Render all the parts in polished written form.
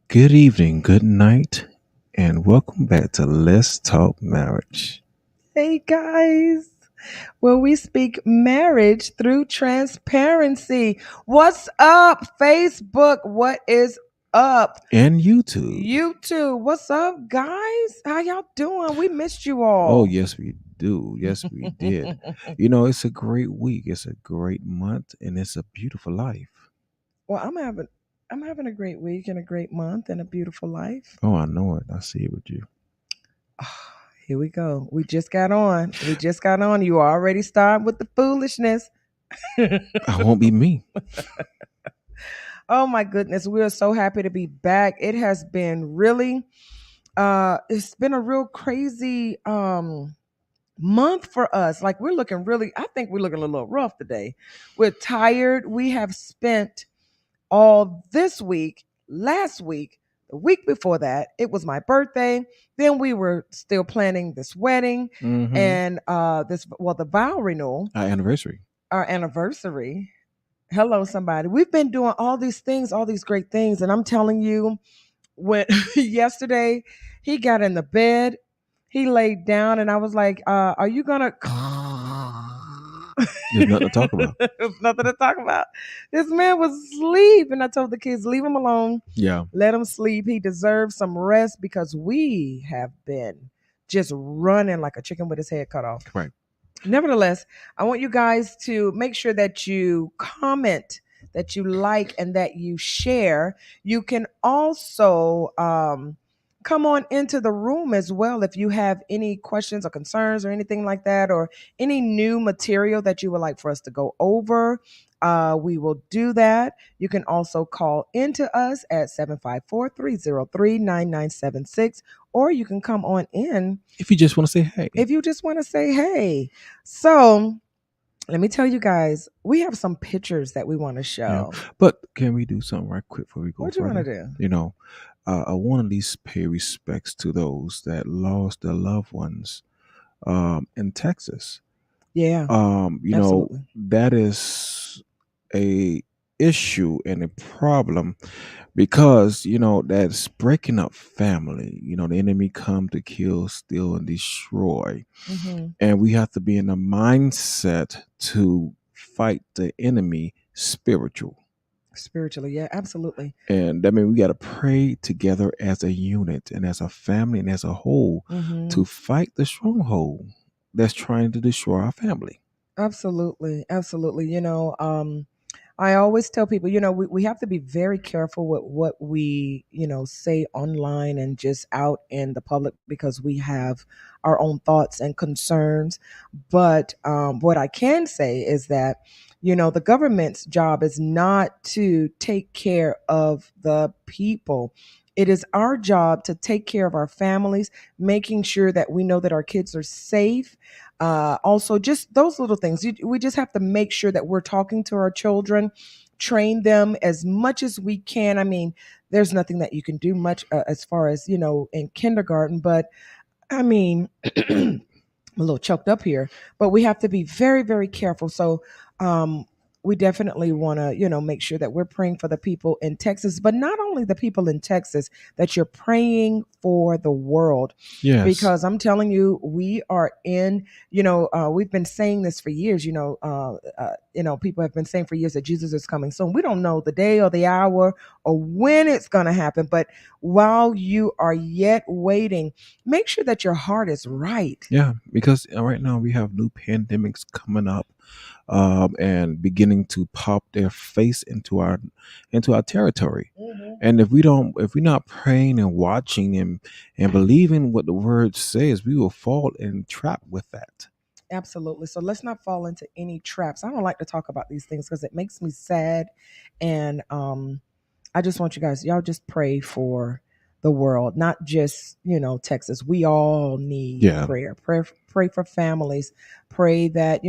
Good evening, good night, and welcome back to Let's Talk Marriage. Hey guys, where we speak marriage through transparency. What's up, Facebook? What is up, And YouTube. YouTube? What's up, guys? How y'all doing? We missed you Oh, all. yes, we do. Yes, we did. You know, it's a great week, it's a great month, and it's a beautiful life. Well, I'm having a great week and a great month and a beautiful life. Oh, I know it. I see it with you. Here we go. We just got on. You already started with the foolishness. I won't be me. Oh my goodness, we are so happy to be back. It has been really it's been a real crazy month for us. Like I think we're looking a little rough today. We're tired. We have spent all this week, last week, the week before that, it was my birthday. Then we were still planning this wedding and the vow renewal, Our anniversary. our anniversary. Hello, somebody. We've been doing all these things, all these great things. And I'm telling you, when yesterday he got in the bed, he laid down, and I was like, are you gonna There's nothing to talk about. There's nothing to talk about. This man was asleep, and I told the kids, leave him alone. Yeah. Let him sleep. He deserves some rest because we have been just running like a chicken with his head cut off. Right. Nevertheless, I want you guys to make sure that you comment, that you like, and that you share. You can also come on into the room as well if you have any questions or concerns or anything like that, or any new material that you would like for us to go over. We will do that. You can also call into us at 754-303-9976, or you can come on in If you just want to say hey. if you just want to say hey. So let me tell you guys, we have some pictures that we want to show. But can we do something right quick before we go What you want to further? do? You know, I want to at least pay respects to those that lost their loved ones in Texas. Yeah, You absolutely. know, that is a issue and a problem because, you know, that's breaking up family. You know, the enemy come to kill, steal, and destroy. hmm And we have to be in a mindset to fight the enemy spiritual. Spiritually, yeah, absolutely. And that means we got to pray together as a unit and as a family and as a whole hmm to fight the stronghold that's trying to destroy our family. Absolutely, absolutely. I always tell people, we have to be very careful with what we, say online and just out in the public, because we have our own thoughts and concerns. But what I can say is that, the government's job is not to take care of the people. It is our job to take care of our families, making sure that we know that our kids are safe. Also, just those little things. We just have to make sure that we're talking to our children, train them as much as we can. I mean, there's nothing that you can do much as far as, in kindergarten, but I mean, I'm a little choked up here, but we have to be very, very careful. So, um, we definitely want to, make sure that we're praying for the people in Texas, but not only the people in Texas, that you're praying for the world. Yes. Because I'm telling you, we are in, we've been saying this for years, people have been saying for years that Jesus is coming soon. We don't know the day or the hour or when it's going to happen, but while you are yet waiting, make sure that your heart is right. Yeah, because right now we have new pandemics coming up, and beginning to pop their face into our territory. Mhm. And if we're not praying and watching and believing what the word says, we will fall in trap with that. Absolutely. So let's not fall into any traps. I don't like to talk about these things because it makes me sad. And I just want you guys, y'all just pray for the world, not just, Texas. We all need Yeah. prayer. Pray for families. Pray that,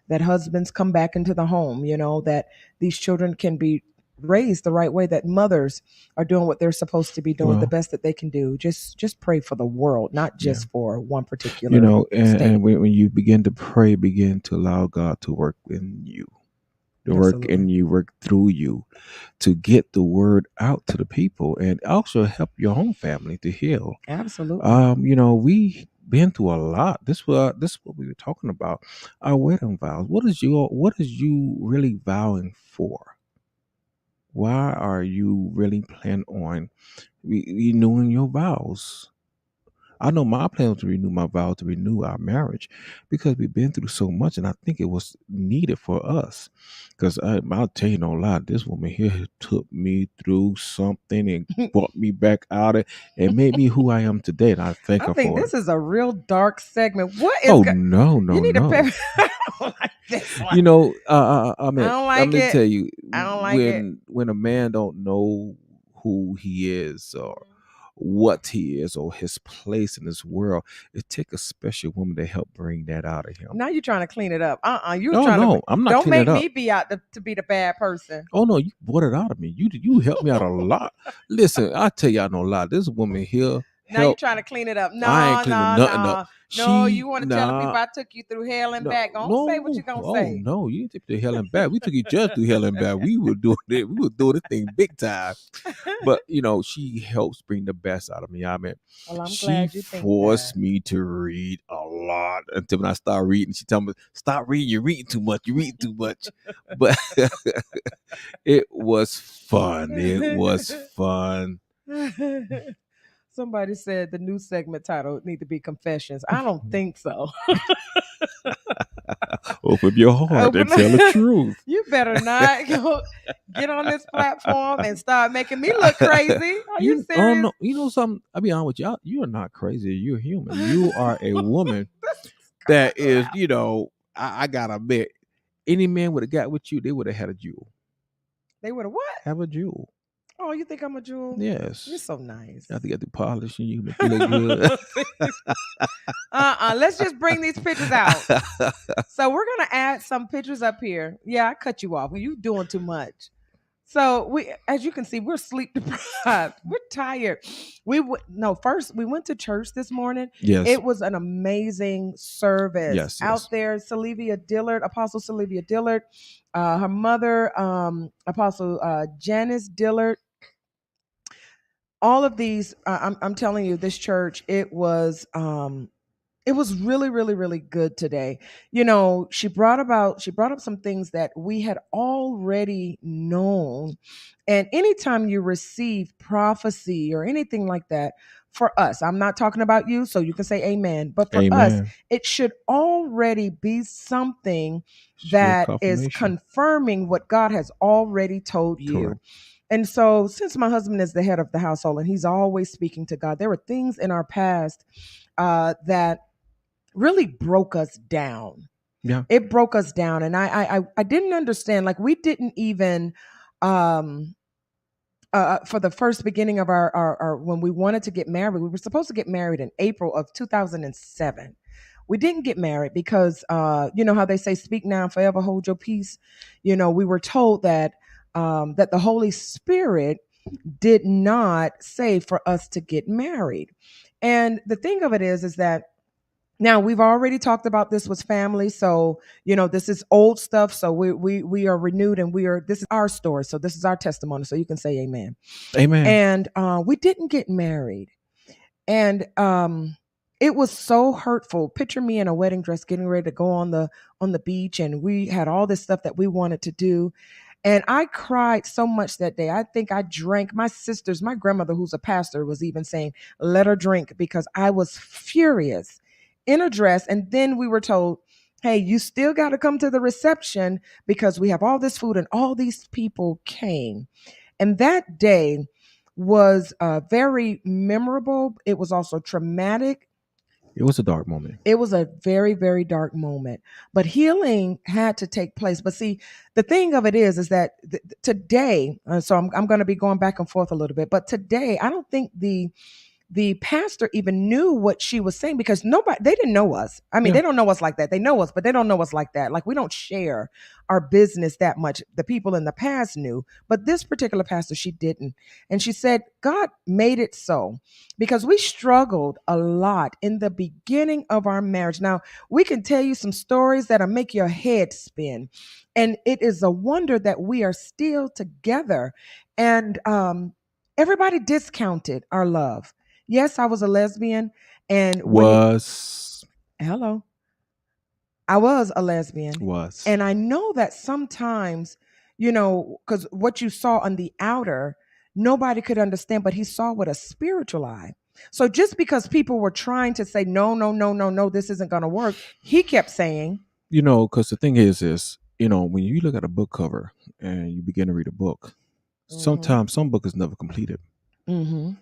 that husbands come back into the home, that these children can be raised the right way, that mothers are doing what they're supposed to be doing, the Well, best that they can do. Just pray for the world, not yeah. just for one particular And state. when you begin to pray, begin to allow God to work in you, to work Absolutely. in you, work through you, to get the word out to the people, and also help your own family to heal. Absolutely. We been through a lot. This is what we were talking about. Our wedding vows. What is you really vowing for? Why are you really planning on renewing your vows? I know my plan was to renew my vow to renew our marriage because we've been through so much, and I think it was needed for us. Because I'll tell you no lie, this woman here took me through something and brought me back out of and made me who I am today, and I thank I her think for it. this is a real dark segment. What is Oh go- no, You no, need to pay. no! I don't like this one. I I mean, don't I'm like gonna it. tell you I don't like it. when a man don't know who he is or what he is or his place in this world, it take a special woman to help bring that out of him. Now you're trying to clean it up. You're Oh trying to. no, I'm not Don't cleaning make it up. me be out to be the bad person. Oh no, you brought it out of me. You helped me out a lot. Listen, I tell y'all no lie. This woman here Now you're helped. trying to clean it up. I ain't No, cleaning no, nothing up. no, no. You She want to tell the people nah. I took you through hell and No, back? Don't say what no. you're gonna Oh say. no, you didn't take me to hell and back. We took each other through hell and back. We were doing it. We were doing this thing big time. But she helps bring the best out of me. I mean, Well, I'm she glad you think forced that. me to read a lot until when I start reading, she told me, "Stop reading. You're reading too much. You're reading too much." But it was fun. It was fun. Somebody said the new segment title need to be confessions. I don't think so. Open your heart and Open. tell the truth. You better not go get on this platform and start making me look crazy. Are you Oh serious? no, you know something? I'll be honest with you. You are not crazy. You're human. You are a woman This is that crazy. is, I gotta admit, any man would have got with you, they would have had a jewel. They would have what? Have a jewel. Oh, you think I'm a jewel? You're Yes. so nice. You have to get the polishing, you make you look good. Let's just bring these pictures out. So we're gonna add some pictures up here. Yeah, I cut you off. You doing too much. So as you can see, we're sleep deprived. We're tired. No. First, we went to church this morning. Yes. It was an amazing service Yes, yes. out there. Apostle Sylvia Dillard, her mother, Apostle Janice Dillard. All of these, I'm telling you, this church, it was really, really, really good today. She brought up some things that we had already known. And anytime you receive prophecy or anything like that, for us, I'm not talking about you, so you can say amen. But for us, Amen. it should already be something Sure that is confirmation. confirming what God has already told you. Correct. And so, since my husband is the head of the household and he's always speaking to God, there were things in our past that really broke us down. Yeah. It broke us down, and I didn't understand. Like we didn't even um for the first beginning of our when we wanted to get married. We were supposed to get married in April of 2007. We didn't get married because you know how they say, "Speak now and forever hold your peace." You know, we were told that that the Holy Spirit did not say for us to get married. And the thing of it is that now we've already talked about this with family, so you know this is old stuff. So we are renewed, and we are this is our story. So this is our testimony. So you can say amen. Amen. And we didn't get married, and it was so hurtful. Picture me in a wedding dress, getting ready to go on the beach, and we had all this stuff that we wanted to do, and I cried so much that day. I think I drank. My sisters, my grandmother, who's a pastor, was even saying, let her drink because I was furious in a dress. And then we were told, hey, you still got to come to the reception because we have all this food and all these people came. And that day was very memorable. It was also traumatic. It was a dark moment. It was a very, very dark moment, but healing had to take place. But see, the thing of it is that today, so I'm going to be going back and forth a little bit, but today, I don't think the pastor even knew what she was saying because nobody they didn't know us. I mean, Yeah. they don't know us like that. They know us, but they don't know us like that. Like we don't share our business that much. The people in the past knew, but this particular pastor, she didn't. And she said, God made it so because we struggled a lot in the beginning of our marriage. Now, we can tell you some stories that'll make your head spin. And it is a wonder that we are still together. And everybody discounted our love. Yes, I was a lesbian. And when it, Was hello, I was a lesbian. was. And I know that sometimes, you know, because what you saw on the outer, nobody could understand, but he saw with a spiritual eye. So just because people were trying to say, no, no, no, no, no, this isn't going to work, he kept saying, You know, because the thing is, you know, when you look at a book cover and you begin to read a book, mm-hmm, sometimes some book is never completed. mm-hmm.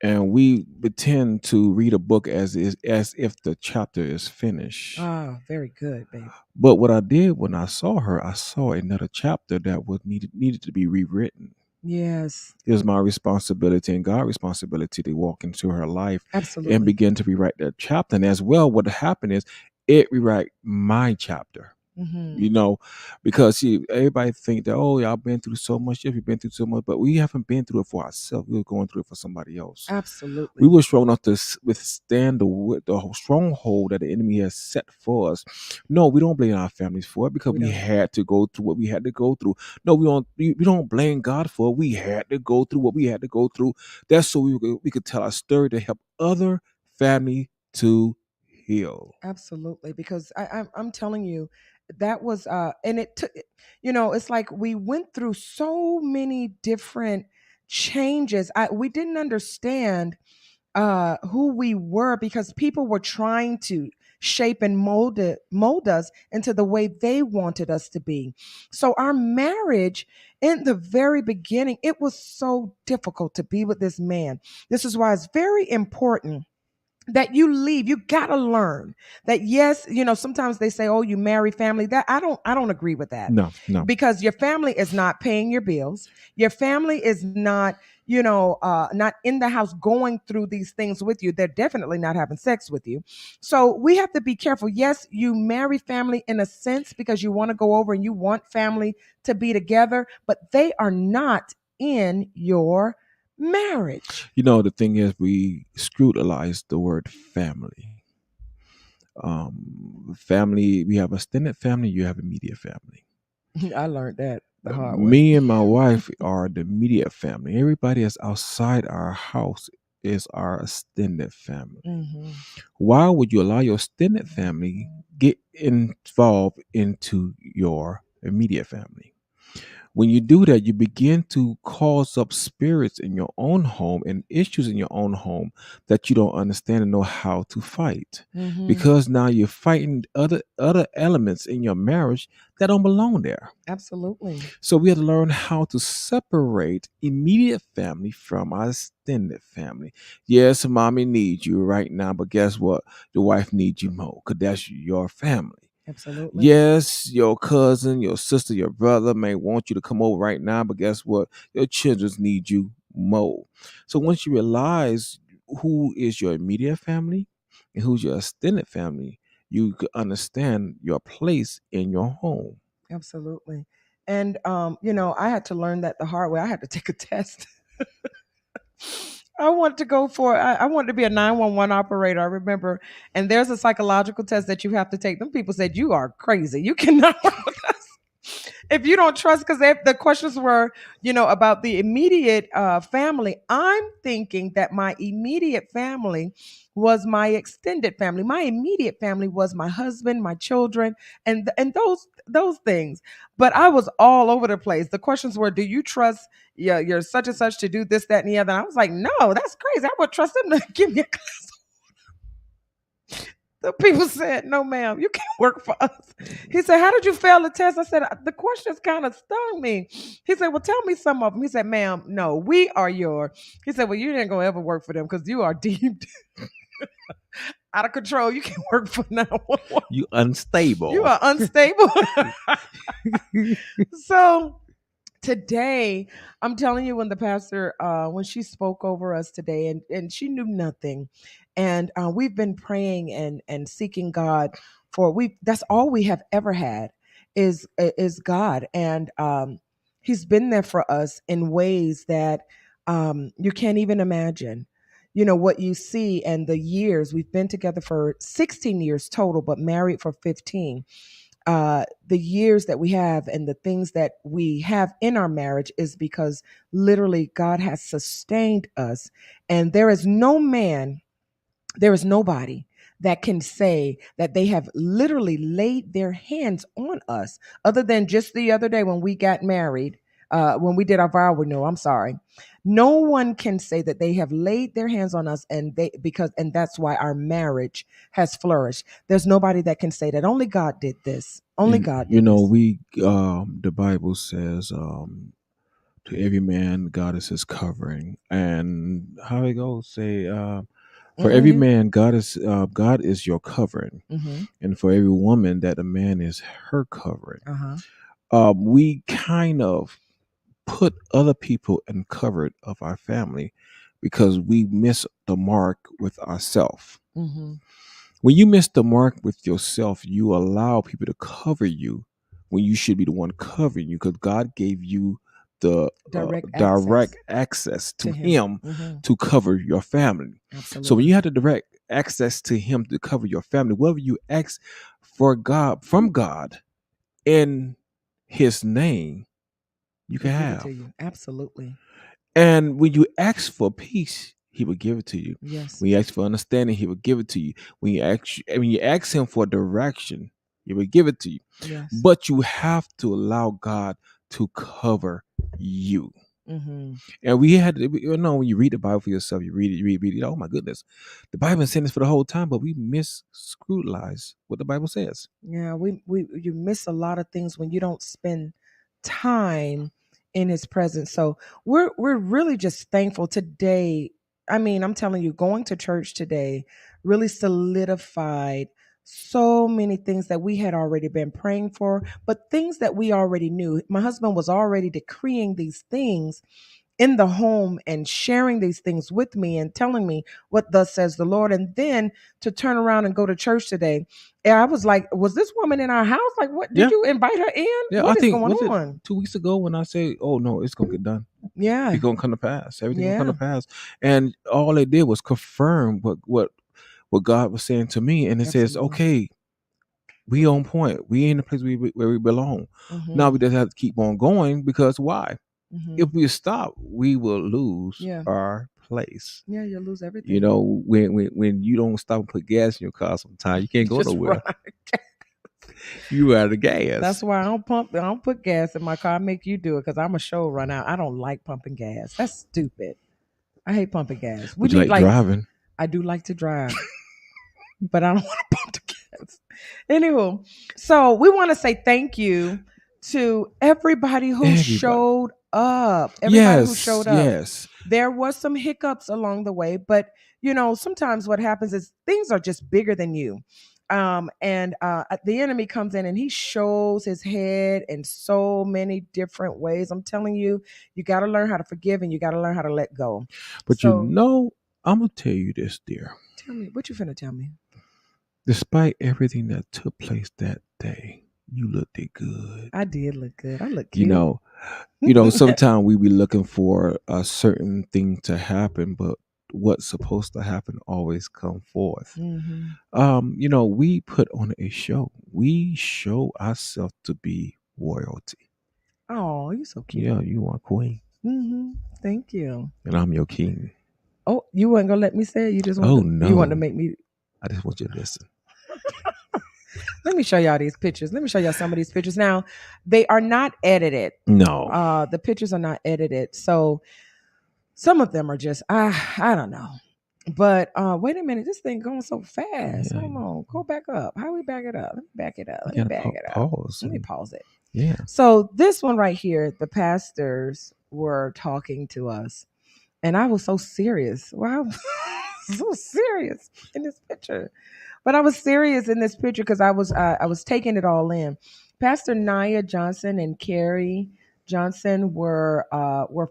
And we tend to read a book as if the chapter is finished. Ah, very good, babe. But what I did when I saw her, I saw another chapter that was needed to be rewritten. Yes, It was my responsibility and God's responsibility to walk into her life and absolutely. begin to rewrite that chapter. And as well, what happened is it rewrite my chapter. Mm-hmm. You know, because see, everybody think that, oh, y'all been through so much, yeah, we've been through so much, but we haven't been through it for ourselves. We were going through it for somebody else. We Absolutely. were strong enough to withstand the whole stronghold that the enemy has set for us. No, we don't blame our families for it because We we don't. had to go through what we had to go through. No, we don't blame God for it. We had to go through what we had to go through. That's so we could tell our story to help other family to heal. Absolutely, because I'm telling you, that was and it took, you know, it's like we went through so many different changes. We didn't understand who we were because people were trying to shape and mold us into the way they wanted us to be. So our marriage in the very beginning, it was so difficult to be with this man. This is why it's very important that you leave. You got to learn that. Yes, you know, sometimes they say, oh, you marry family. That I don't agree with that, No, no. because your family is not paying your bills. Your family is not, you know, not in the house going through these things with you. They're definitely not having sex with you. So we have to be careful. Yes, you marry family in a sense because you want to go over and you want family to be together, but they are not in your marriage. You know, the thing is, we scrutinize the word family. Family, we have a extended family, you have immediate family. I learned that the hard way. Me and my wife are the immediate family. Everybody that's outside our house is our extended family. Hmm. Why would you allow your extended family get involved into your immediate family? When you do that, you begin to cause up spirits in your own home and issues in your own home that you don't understand and know how to fight. Hmm. Because now you're fighting other elements in your marriage that don't belong there. Absolutely. So we have to learn how to separate immediate family from our extended family. Yes, mommy needs you right now, but guess what? The wife needs you more because that's your family. Absolutely. Yes, your cousin, your sister, your brother may want you to come over right now, but guess what? Your children need you more. So once you realize who is your immediate family and who's your extended family, you could understand your place in your home. Absolutely. And I had to learn that the hard way. I had to take a test. I wanted to be a 911 operator. I remember, and there's a psychological test that you have to take. Them people said you are crazy. You cannot work with us if you don't trust. Because the questions were, about the immediate family. I'm thinking that my immediate family was my extended family. My immediate family was my husband, my children, and those things. But I was all over the place. The questions were, do you trust your such and such to do this, that, and the other? And I was like, no, that's crazy. I would trust them to give me a class. The people said, no, ma'am, you can't work for us. He said, how did you fail the test? I said, the questions kind of stung me. He said, well, tell me some of them. He said, ma'am, no, we are your. He said, well, you ain't going to ever work for them because you are deemed out of control. You can't work for 911. You You unstable. are unstable. So today, I'm telling you, when the pastor when she spoke over us today, and she knew nothing, and we've been praying and seeking God for, we that's all we have ever had is God. And he's been there for us in ways that you can't even imagine. What you see, and the years we've been together for 16 years total, but married for 15. The years that we have and the things that we have in our marriage is because literally God has sustained us. And there is nobody that can say that they have literally laid their hands on us, other than just the other day when we got married, when we did our vow renewal. I'm sorry. No one can say that they have laid their hands on us, and that's why our marriage has flourished. There's nobody that can say that. Only God did this. Only And God did this. we the Bible says to every man God is his covering. And how it goes say for Mm-mm, every you. man God is your covering. Mm-hmm. And for every woman that a man is her covering. Uh-huh. We kind of put other people in covered of our family because we miss the mark with ourselves. Mm-hmm. When you miss the mark with yourself, you allow people to cover you when you should be the one covering you, because God gave you the Direct direct access access to to him. Him Mm-hmm. to cover your family. So when you Absolutely. have the direct access to Him to cover your family, whatever you ask for God from God in His name, you He'll can give it to have. you. Absolutely. And when you ask for peace, He will give it to you. Yes. When you ask for understanding, He will give it to you. When you ask Him for direction, He will give it to you. Yes. But you have to allow God to cover you. Mm-hmm. And we had, when you read the Bible for yourself, you read it, read it. Oh my goodness, the Bible is saying this for the whole time, but we scrutinize what the Bible says. Yeah, we you miss a lot of things when you don't spend time in his presence. So we're really just thankful today. I mean, I'm telling you, going to church today really solidified so many things that we had already been praying for, but things that we already knew. My husband was already decreeing these things in the home and sharing these things with me and telling me what thus says the Lord. And then to turn around and go to church today, and I was like, was this woman in our house? Like, what, did Yeah, you invite her in? yeah. I What is think going was it on? 2 weeks ago when I say, "Oh no, it's gonna get done. Yeah, It's gonna come to pass. Everything gonna come to yeah, pass." And all they did was confirm what God was saying to me, and it says, absolutely. "Okay, we on point. We in the place where we belong." Now Mm-hmm. we just have to keep on going, because why? Mm-hmm. If we stop, we will lose Yeah, our place. yeah, you'll lose everything. When you don't stop and put gas in your car, sometimes you can't go Just run nowhere. out. Of gas. You out of That's gas. why I don't pump. I don't put gas in my car. I make you do it because I'm a show run out. I don't like pumping gas. That's stupid. I hate pumping gas. We But you need like like, driving. I do like to drive, but I don't want to pump the gas. Anywho, so we want to say thank you to everybody who Everybody. showed up. Everybody who Yes, showed up. yes. There was some hiccups along the way, but sometimes what happens is things are just bigger than you. And the enemy comes in and he shows his head in so many different ways. I'm telling you, you got to learn how to forgive and you got to learn how to let go. But So I'm gonna tell you this, dear. tell me, what you finna tell me? Despite everything that took place that day, you looked it good. I did look good. I look You cute. know, sometimes we be looking for a certain thing to happen, but what's supposed to happen always come forth. Hmm. We put on a show. We show ourselves to be royalty. Oh, you're so cute. Yeah, you are queen, Hmm. Thank you. and I'm your king. Oh, you weren't gonna let me say it. Oh You want to no, make me. I just want you to listen. Let me show y'all these pictures. Let me show y'all some of these pictures. Now, they are not edited. No, The pictures are not edited, so some of them are just I don't know. But wait a minute, this thing going so fast. yeah, Hold on, go back up. How we back it up? Let me back it up. you Let me gotta back it up. pause Let me and pause it. yeah. So this one right here, the pastors were talking to us, and I was so serious. Wow, so serious in this picture. But I was serious in this picture because I was taking it all in. Pastor Nia Johnson and Carrie Johnson were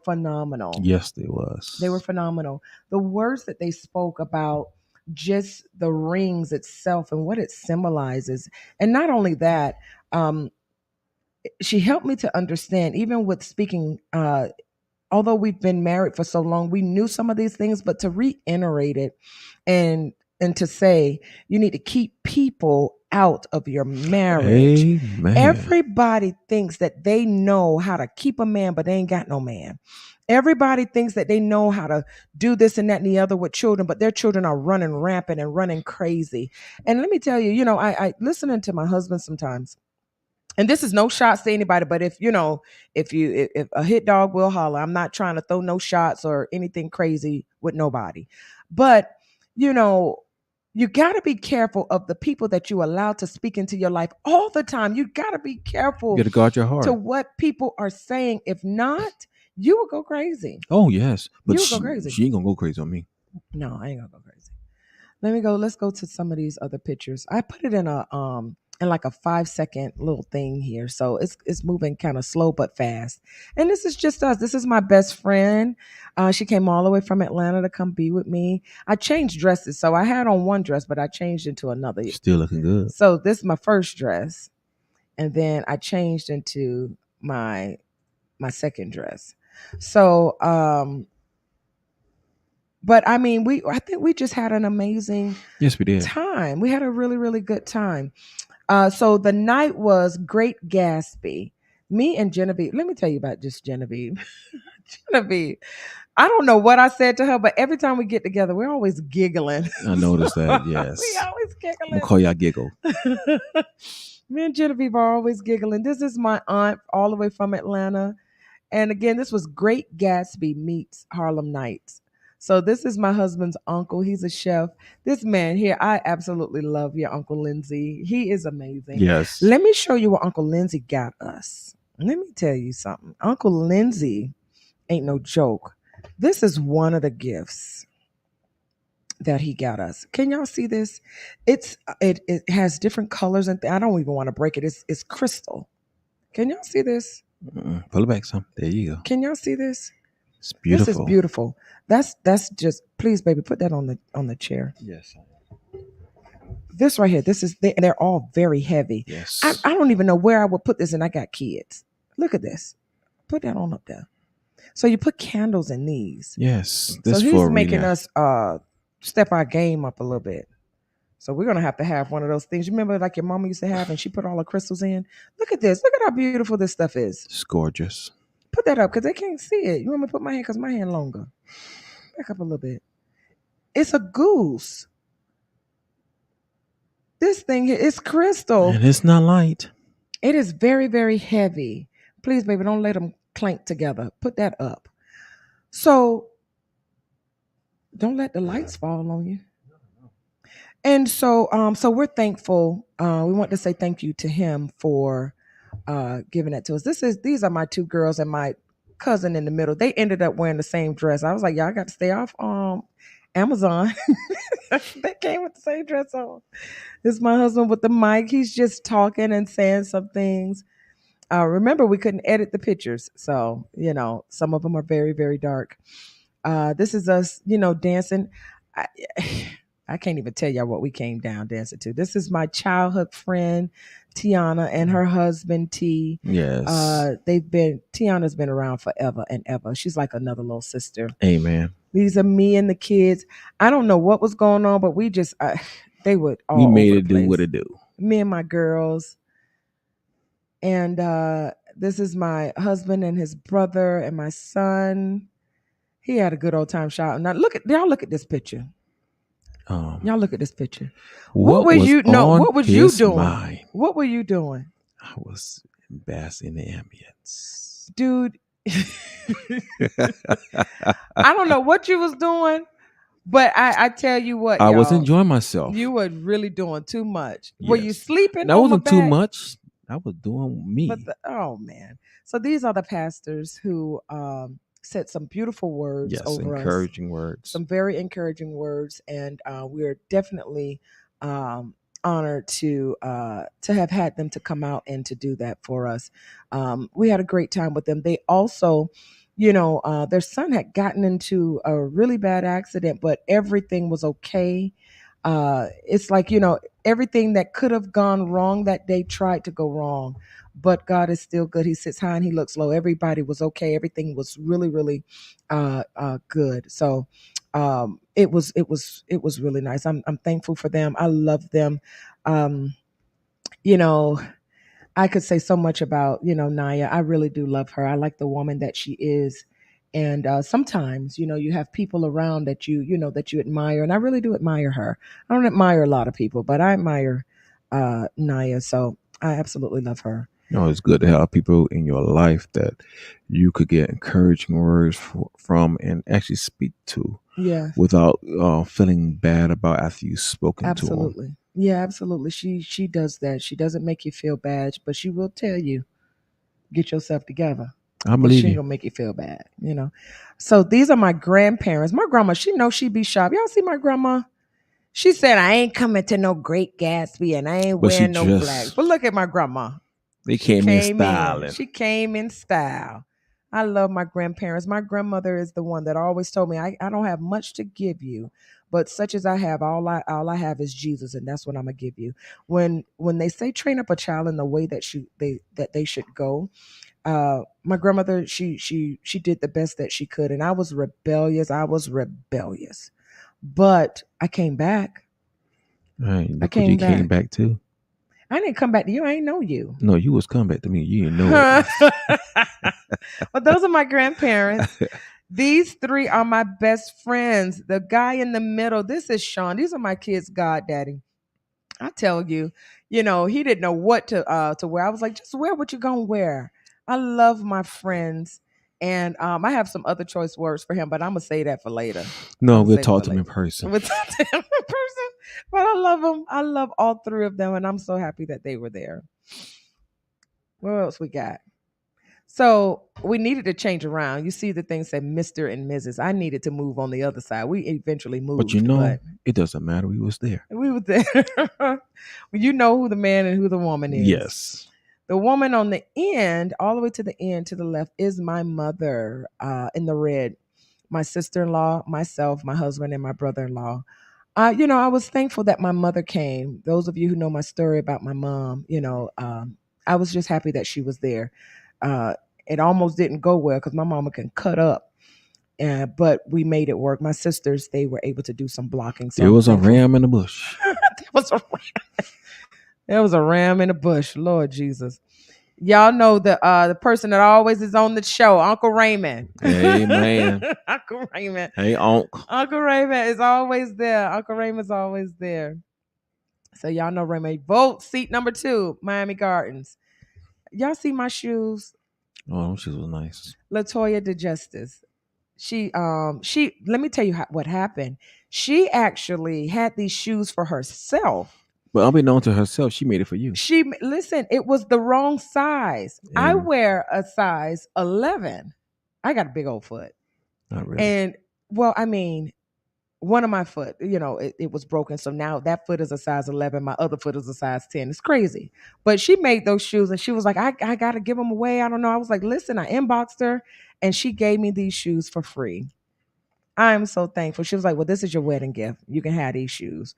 phenomenal. Yes, there They were was. phenomenal. The words that they spoke about just the rings itself and what it symbolizes, and not only that, um, she helped me to understand. Even with speaking, although we've been married for so long, we knew some of these things, but to reiterate it and to say you need to keep people out of your marriage. Amen. Everybody thinks that they know how to keep a man, but they ain't got no man. Everybody thinks that they know how to do this and that and the other with children, but their children are running rampant and running crazy. And let me tell you, I listening to my husband sometimes, and this is no shots to anybody, but if a hit dog will holler, I'm not trying to throw no shots or anything crazy with nobody, but you know you got to be careful of the people that you allow to speak into your life all the time. You got to be You careful gotta guard your to heart. what people are saying. If not, you will go crazy. Oh yes, but You will go crazy. she ain't gonna go crazy on me. No, I ain't gonna go crazy. Let me go. Let's go to some of these other pictures. I put it in like a 5 second little thing here, so it's moving kind of slow but fast. And this is just us. This is my best friend. She came all the way from Atlanta to come be with me. I changed dresses, so I had on one dress, but I changed into another. Still looking good. So this is my first dress, and then I changed into my second dress. So but I mean, I think we just had an amazing Yes, we did. time. We had a really, really good time. So the night was Great Gatsby. Me and Genevieve, let me tell you about just Genevieve. Genevieve, I don't know what I said to her, but every time we get together, we're always giggling. I noticed that. We Yes, always I'm gonna call y'all Giggle. giggling. Me and Genevieve are always giggling. This is my aunt all the way from Atlanta. And again, this was Great Gatsby meets Harlem Nights. So this is my husband's uncle. He's a chef. This man here, I absolutely love your Uncle Lindsay. He is amazing. Yes. Let me show you what Uncle Lindsay got us. Let me tell you something. Uncle Lindsay ain't no joke. This is one of the gifts that he got us. Can y'all see this? It has different colors and I don't even want to break it. It's crystal. Can y'all see this? Pull it back some. There you go. Can y'all see this? It's This is beautiful. beautiful. That's just please, baby, put that on the chair. Yes. This right here, they're all very heavy. I Yes. don't even know where I would put this, and I got kids. Look at this. Put that on up there. So you put candles in these. Yes. So This he's for making arena. us step our game up a little bit. So we're gonna have to have one of those things. You remember like your mama used to have, and she put all the crystals in. Look at this. Look at how beautiful this stuff is. It's gorgeous. Put that up because they can't see it. You want me to put my hand because my hand longer. Back up a little bit. It's a goose. This thing here is crystal. And it's not light. It is very, very heavy. Please, baby, don't let them clank together. Put that up. So don't let the lights fall on you. And so we're thankful. We want to say thank you to him for giving that to us. These are my two girls and my cousin in the middle. They ended up wearing the same dress. I was like, y'all got to stay off Amazon. They came with the same dress on. This is my husband with the mic. He's just talking and saying some things. Remember, we couldn't edit the pictures, so some of them are very, very dark. This is us, dancing. I, I can't even tell y'all what we came down dancing to. This is my childhood friend, Tiana, and her husband, T. Yes. Tiana's been around forever and ever. She's like another little sister. Amen. These are me and the kids. I don't know what was going on, but we just, they would We all made over the it do what place. it do. Me and my girls. And this is my husband and his brother and my son. He had a good old time shouting. Now y'all look at this picture. Y'all look at this picture. What was you no? on What was you his doing? mind? What were you doing, I was basking in the ambience. dude? I don't know what you was doing, but I tell you what, I y'all, was enjoying myself. you were really doing too much. Were you Yes. sleeping That on my wasn't too back? much. I was doing me. But oh man! So these are the pastors who said some beautiful words Yes, over us. encouraging words. Some very encouraging words, and we're definitely honored to have had them to come out and to do that for us. We had a great time with them. They also, their son had gotten into a really bad accident, but everything was okay. It's like, everything that could have gone wrong that day tried to go wrong, but God is still good. He sits high and he looks low. Everybody was okay. Everything was really, really good. So it was really nice. I'm thankful for them. I love them. Um, you know, I could say so much about, Naya. I really do love her. I like the woman that she is. And sometimes, you have people around that that you admire. And I really do admire her. I don't admire a lot of people, but I admire Naya. So I absolutely love her. It's good to have people in your life that you could get encouraging words from and actually speak to. Yeah. Without feeling bad about after you've spoken to them. Absolutely. Yeah, absolutely. She does that. She doesn't make you feel bad, but she will tell you, get yourself together. I But believe she ain't you. gonna make you feel bad, So these are my grandparents. My grandma, she knows she be sharp. Y'all see my grandma? She said, I ain't coming to no Great Gatsby and I ain't But she wearing no flags. just But look at my grandma. they She came in came in. styling. She came in style. I love my grandparents. My grandmother is the one that always told me, I don't have much to give you, but such as I have, all I have is Jesus, and that's what I'm gonna give you. When they say train up a child in the way that they should go, my grandmother, she did the best that she could, and I was rebellious. But I came back. Right, I look what you came came back. back to. I didn't come back to you. I ain't know you. No, you was coming back to me. You didn't know it. Well, those are my grandparents. These three are my best friends. The guy in the middle, this is Sean. These are my kids' goddaddy. I tell you, he didn't know what to wear. I was like, just wear what you're gonna wear. I love my friends. And I have some other choice words for him, but I'm gonna say that for later. No, I'm we'll save it talk for to him in later. person. We'll talk to him in person. But I love them. I love all three of them, and I'm so happy that they were there. What else we got? So we needed to change around. You see the thing said Mr. and Mrs. I needed to move on the other side. We eventually moved, But it doesn't matter. We was there. we were there. Well, you know who the man and who the woman is. Yes. The woman on the end, all the way to the end to the left, is my mother in the red. My sister-in-law, myself, my husband, and my brother-in-law. I was thankful that my mother came. Those of you who know my story about my mom, I was just happy that she was there. Uh, it almost didn't go well because my mama can cut up, but we made it work. My sisters, they were able to do some blocking. So there was a ram in the bush. There was a ram in the bush. Lord Jesus. Y'all know the person that always is on the show, Uncle Raymond. Hey, man. Uncle Raymond. Hey, Uncle. Uncle Raymond is always there. Uncle Raymond's always there. So y'all know Raymond. Vote seat number 2, Miami Gardens. Y'all see my shoes? Oh, those shoes was nice. Latoya DeJustice. She let me tell you what happened. She actually had these shoes for herself. But unbeknown to herself, she made it for you. Listen, it was the wrong size. I wear a size 11. I got a big old foot. Not really. And well, I mean, one of my foot, it was broken. So now that foot is a size 11. My other foot is a size 10. It's crazy. But she made those shoes and she was like, I got to give them away. I don't know. I was like, listen, I inboxed her and she gave me these shoes for free. I'm so thankful. She was like, well, this is your wedding gift. You can have these shoes.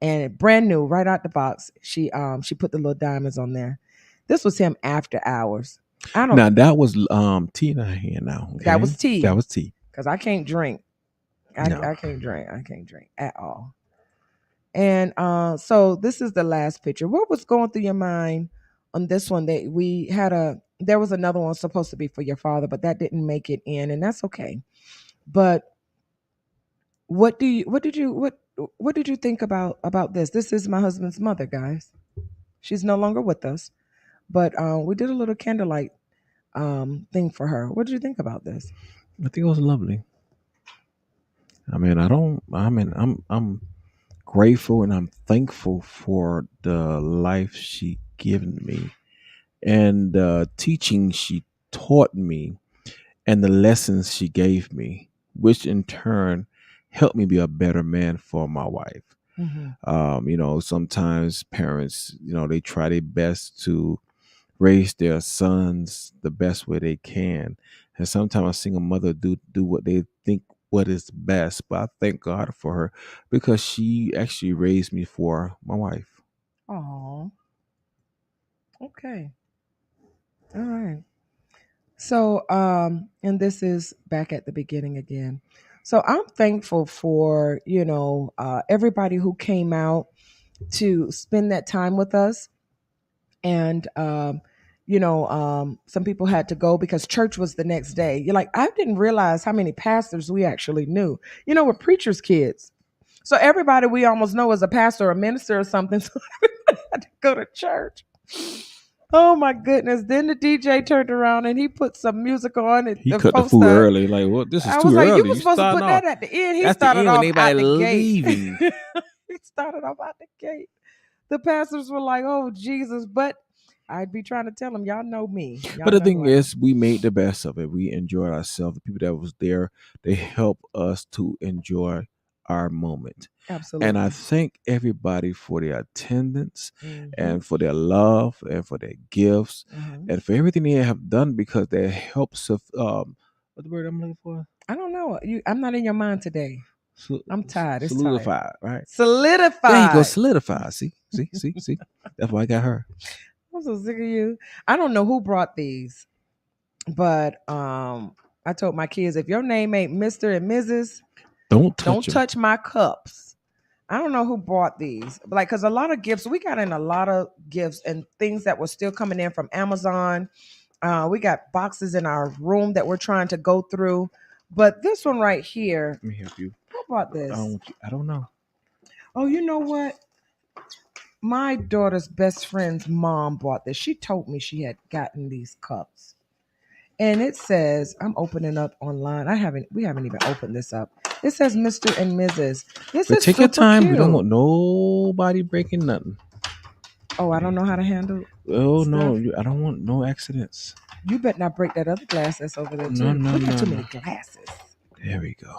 And brand new, right out the box. She put the little diamonds on there. This was him after hours. I don't Now that was tea in her hand. Now, That okay, was tea. that was tea. Because I can't drink. No, I can't drink. I can't drink at all. And so this is the last picture. What was going through your mind on this one? That we had there was another one supposed to be for your father, but that didn't make it in, and that's okay. But what did you think about this? This is my husband's mother, guys. She's no longer with us, but we did a little candlelight thing for her. What did you think about this? I think it was lovely. I mean, I don't. I mean, I'm grateful and I'm thankful for the life she given me and the teaching she taught me and the lessons she gave me, which in turn helped me be a better man for my wife. Mm-hmm. Sometimes parents, they try their best to raise their sons the best way they can. And sometimes I seen a mother do what they think what is best. But I thank God for her because she actually raised me for my wife. Oh, okay, all right. So, and this is back at the beginning again. So I'm thankful for everybody who came out to spend that time with us. And some people had to go because church was the next day. You're like, I didn't realize how many pastors we actually knew. We're preachers' kids, so everybody we almost know is a pastor or a minister or something. So everybody had to go to church. Oh my goodness! Then the DJ turned around and he put some music on. And He the cut the folks food started. early. Like, what? This is I was too like, "You early. were You supposed to starting put off. that at the end." He That's the started end when off everybody out the gate. leaving. He started off out the gate. The pastors were like, "Oh Jesus!" But I'd be trying to tell them, "Y'all know me. But Y'all the know who thing I am." is, we made the best of it. We enjoyed ourselves. The people that was there, they helped us to enjoy our moment. And I Absolutely. thank everybody for their attendance Mm-hmm. and for their love and for their gifts Mm-hmm. and for everything they have done because they helps of what the word I'm looking for? I don't know. I'm not in your mind today. I'm tired. It's tired. Solidified, right? There you go, Solidified. solidify. See. That's why I got her. I'm so sick of you. I don't know who brought these, but I told my kids if your name ain't Mr. and Mrs., Don't touch don't them. touch my cups. I don't know who bought these, but because a lot of gifts, we got in a lot of gifts and things that were still coming in from Amazon. We got boxes in our room that we're trying to go through. But this one right here, Let me help you. who bought I don't this? want you. I don't know. Oh, you know what? My daughter's best friend's mom bought this. She told me she had gotten these cups. And it says, I'm opening up online. We haven't even opened this up. It says Mr. and Mrs. This But is take your super time. We don't cute. want nobody breaking nothing. Oh, I don't know how to handle Oh no, stuff. I don't want no accidents. You better not break that other glass that's over there No, too. no, We got no, too no. many glasses. There we go.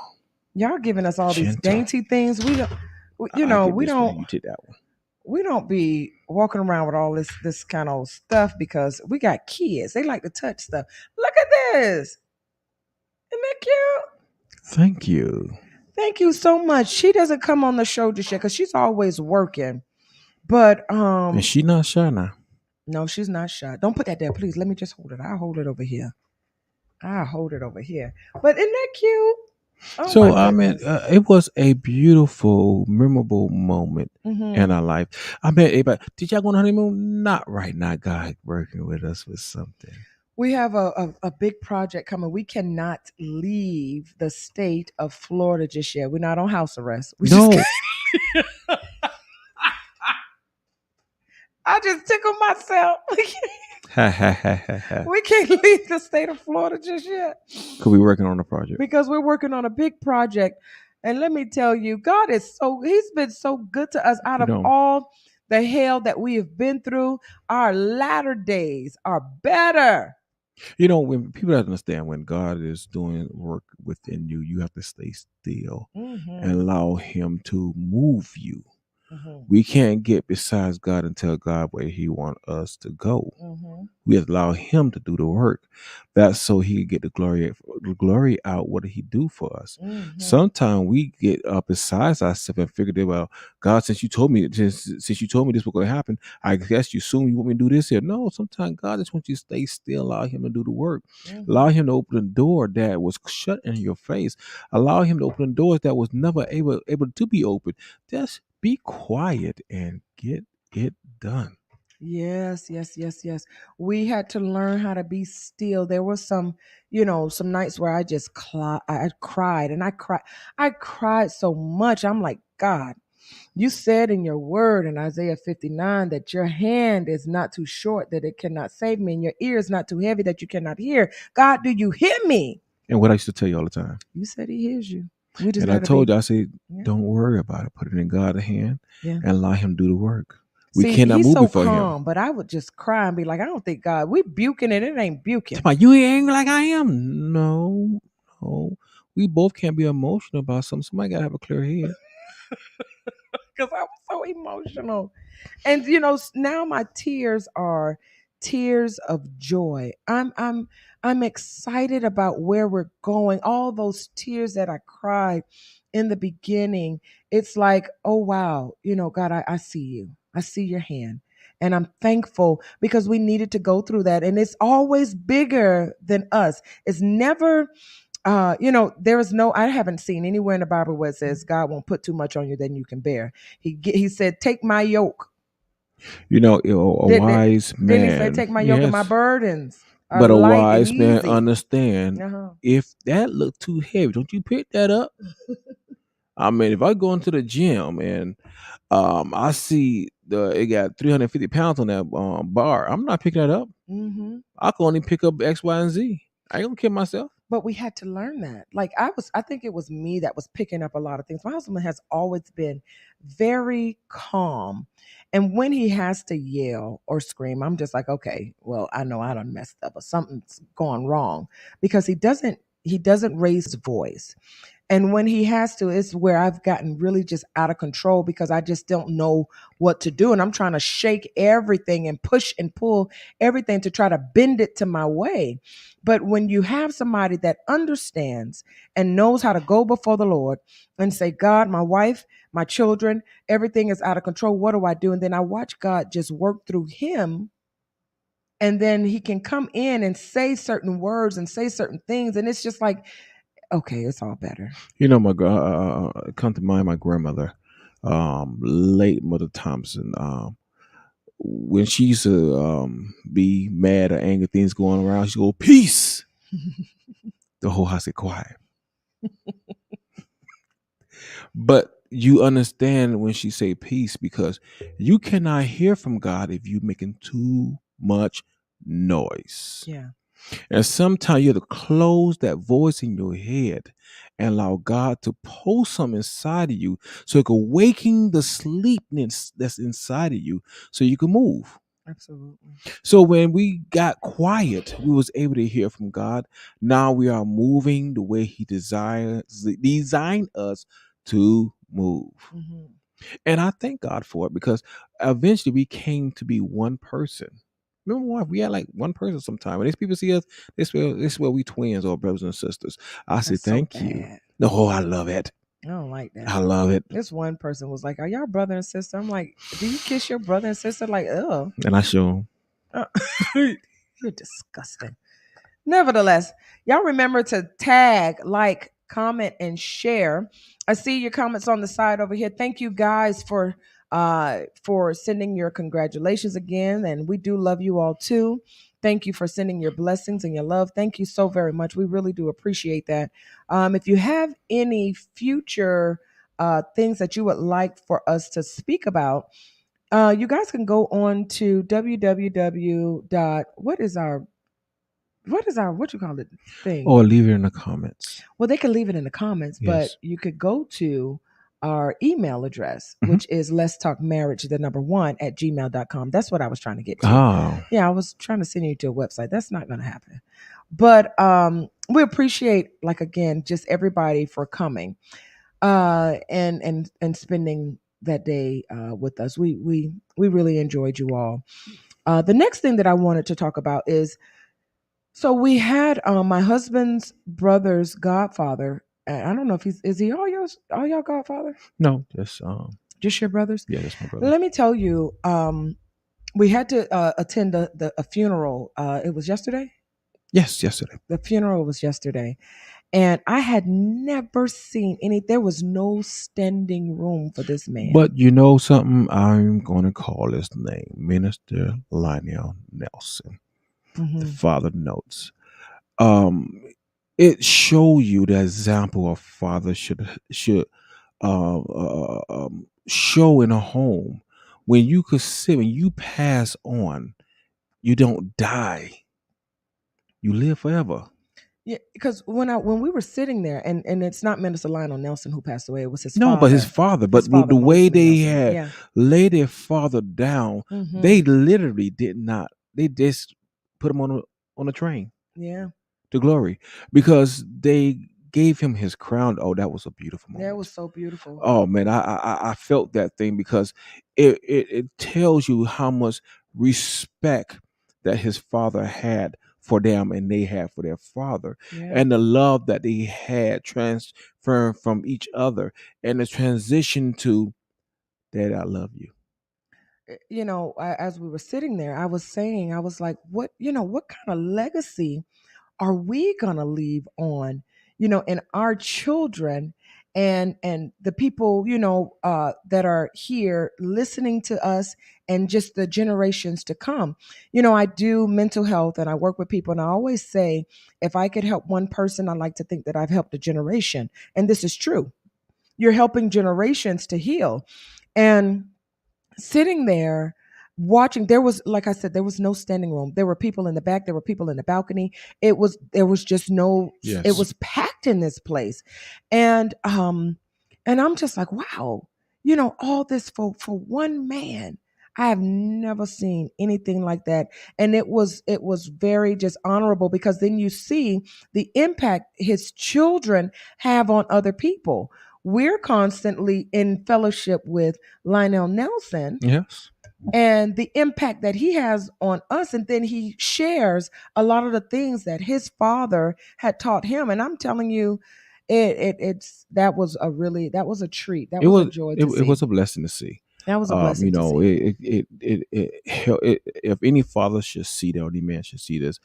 Y'all giving us all these Gentle. dainty things. We don't, I get this one. You take that one. we don't be walking around with all this kind of stuff because we got kids. They like to touch stuff. Look at this. Isn't that cute? Thank you. Thank you so much. She doesn't come on the show just yet because she's always working. But And she not shy now. no, she's not shy. Don't put that there, please. Let me just hold it. I'll hold it over here. I'll hold it over here. But isn't that cute? Oh my So I mean, goodness. it was a beautiful, memorable moment in Hmm. our life. I mean, everybody, did y'all go on honeymoon? Not right now. God working with us with something. We have a big project coming. We cannot leave the state of Florida just yet. We're not on house arrest. We just No. I just tickled myself. Ha ha ha ha ha. We can't leave the state of Florida just yet Could be working on the project. because we're working on a big project. And let me tell you, He's been so good to us out You of know, all the hell that we have been through. Our latter days are better. When people don't understand when God is doing work within you, you have to stay still and Mm-hmm. allow Him to move you. Mm-hmm. We can't get besides God and tell God where He wants us to go. Mm-hmm. We allow Him to do the work. That's so He can get the glory out. What did He do for us? Mm-hmm. Sometimes we get besides ourselves and figure that, well, God, since you told me this was going to happen, I guess you assume you want me to do this here. No, sometimes God just wants you to stay still, allow Him to do the work, allow Mm-hmm. Him to open the door that was shut in your face, allow Him to open the doors that was never able to be opened. Just be quiet and get it done. Yes, yes, yes, yes. We had to learn how to be still. There was some nights where I cried and I cried so much. I'm like, God, you said in your word in Isaiah 59 that your hand is not too short that it cannot save me, and your ear is not too heavy that you cannot hear. God, do you hear me? And what I used to tell you all the time. You said he hears you. We just And I gotta told be, you, I said, yeah, don't worry about it. Put it in God's hand yeah. and allow Him to do the work. We See, cannot he's move so before Him. calm, but I would just cry and be like, I don't think God, we buking it. It ain't buking. Come on, you ain't angry like I am. No, no. We both can't be emotional about something. Somebody gotta have a clear head. Because I was so emotional. And now my tears are tears of joy. I'm excited about where we're going. All those tears that I cried in the beginning, it's like, oh wow, God, I see you. I see your hand. And I'm thankful because we needed to go through that. And it's always bigger than us. It's never there is no, I haven't seen anywhere in the Bible where it says God won't put too much on you than you can bear. He said, take my yoke. A Did, did, wise didn't he say, man, take my yoke and my yes, burdens are but a light and wise man easy? understand Uh-huh. if that look too heavy, don't you pick that up. I mean, if I go into the gym and I see it got 350 pounds on that bar, I'm not picking that up. Hmm. I can only pick up X, Y, and Z. I ain't gonna kill myself. But we had to learn that. Like I think it was me that was picking up a lot of things. My husband has always been very calm. And when he has to yell or scream, I'm just like, okay, well, I know I done messed up or something's gone wrong because he doesn't raise his voice. And when he has to, it's where I've gotten really just out of control because I just don't know what to do. And I'm trying to shake everything and push and pull everything to try to bend it to my way. But when you have somebody that understands and knows how to go before the Lord and say, God, my wife, my children, everything is out of control. What do I do? And then I watch God just work through him. And then he can come in and say certain words and say certain things. And it's just like, okay, it's all better. Come to mind my grandmother, late Mother Thompson. When she used to be mad or angry, things going around, she go peace. The whole house get quiet. But you understand when she say peace because you cannot hear from God if you making too much noise. Yeah. And sometimes you have to close that voice in your head and allow God to pull something inside of you so it can awaken the sleepiness that's inside of you so you can move. Absolutely. So when we got quiet, we was able to hear from God. Now we are moving the way He designed us to move. Hmm. And I thank God for it because eventually we came to be one person. Remember why we had like one person sometime. When these people see us, this way we twins or brothers and sisters. I say That's so thank you. bad. No, I love it. I don't like I that. love it. This one person was like, "Are y'all brother and sister?" I'm like, "Do you kiss your brother and sister?" Like, oh, And I show 'em. you're disgusting. Nevertheless, y'all remember to tag, like, comment, and share. I see your comments on the side over here. Thank you guys for sending your congratulations again, and we do love you all too. Thank you for sending your blessings and your love. Thank you so very much. We really do appreciate that. If you have any future things that you would like for us to speak about, you guys can go on to www. What is our what you call it thing? Or leave it in the comments. Well, they can leave it in the comments, but Yes. you could go to our email address, Mhm. which is let's talk marriage, the number one at gmail.com. That's what I was trying to get to. Oh, Yeah, I was trying to send you to a website. That's not going to happen. But we appreciate, like, again, just everybody for coming and spending that day with us. We really enjoyed you all. The next thing that I wanted to talk about is, so we had my husband's brother's godfather. I don't know if he's, is he all y'all godfather? No, just Just your brothers? yeah, that's my brother. Let me tell you, we had to attend a funeral. It was yesterday. Yes, yesterday. The funeral was yesterday, and I had never seen any. There was no standing room for this man. But you know something? I'm going to call his name Minister Lionel Nelson. The Hmm. father notes. Um, it show you the example a father should show in a home. When you could sit, when you pass on, you don't die. You live forever. Yeah, because when we were sitting there, and it's not Minister Lionel Nelson who passed away; it was No, but his father the way Mosley they Nelson. had Yeah. laid their father down, they Hmm. literally did not. They just put him on a train Yeah. to glory because they gave him his crown. Oh, that was a beautiful That was moment. so beautiful. Oh man, I felt that thing because it tells you how much respect that his father had for them and they had for their father, Yeah. and the love that they had transferred from each other, and the transition to Dad, I love you. As we were sitting there, I was saying, I was like, what kind of legacy are we going to leave on, in our children and the people, that are here listening to us, and just the generations to come. I do mental health and I work with people, and I always say, if I could help one person, I like to think that I've helped a generation. And this is true. You're helping generations to heal. And sitting there watching, there was, like I said, there was no standing room. There were people in the back, there were people in the balcony. There was just no, it Yes, was packed in this place. And I'm just like, wow, all this for one man. I have never seen anything like that. And it was very just honorable, because then you see the impact his children have on other people. We're constantly in fellowship with Lionel Nelson yes. and the impact that he has on us. And then he shares a lot of the things that his father had taught him. And I'm telling you, that was a treat. That It was a was joy it, to it see. was a blessing to see. That was a blessing You to know, see. if any father should see that, or any man should see this,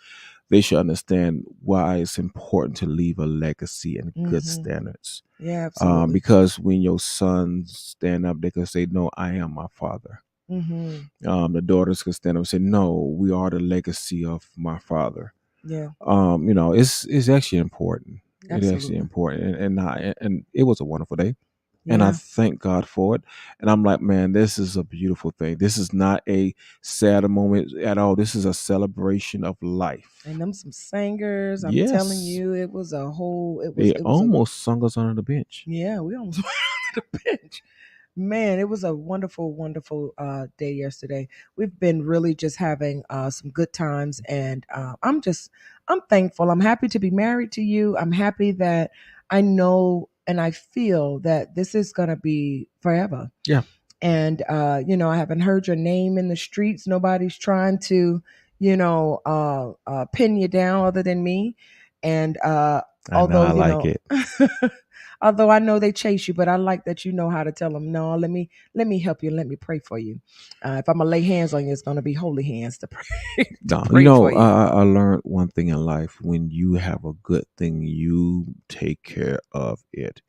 they should understand why it's important to leave a legacy and good Hmm. standards. Yeah, absolutely. Because when your sons stand up, they can say, "No, I am my father." Hmm. The daughters can stand up and say, "No, we are the legacy of my father." Yeah, It's actually important. It's actually absolutely. important, and it was a wonderful day, and I Yeah. thank God for it. And I'm like, man, this is a beautiful thing. This is not a sad moment at all. This is a celebration of life. And them some singers, I'm telling Yes, you, it was a whole, they it was a, almost sung us under the bench. yeah, we almost went on the bench. Man, it was a wonderful, wonderful day yesterday. We've been really just having some good times, and I'm thankful. I'm happy to be married to you. I'm happy that I know and I feel that this is gonna be forever. Yeah, And I haven't heard your name in the streets. Nobody's trying to, pin you down other than me. And I know. although I like it. although I know they chase you, but I like that you know how to tell them, no, let me help you, let me pray for you. If I'm gonna lay hands on you, it's gonna be holy hands to pray to No, pray for you. I learned one thing in life: when you have a good thing, you take care of it.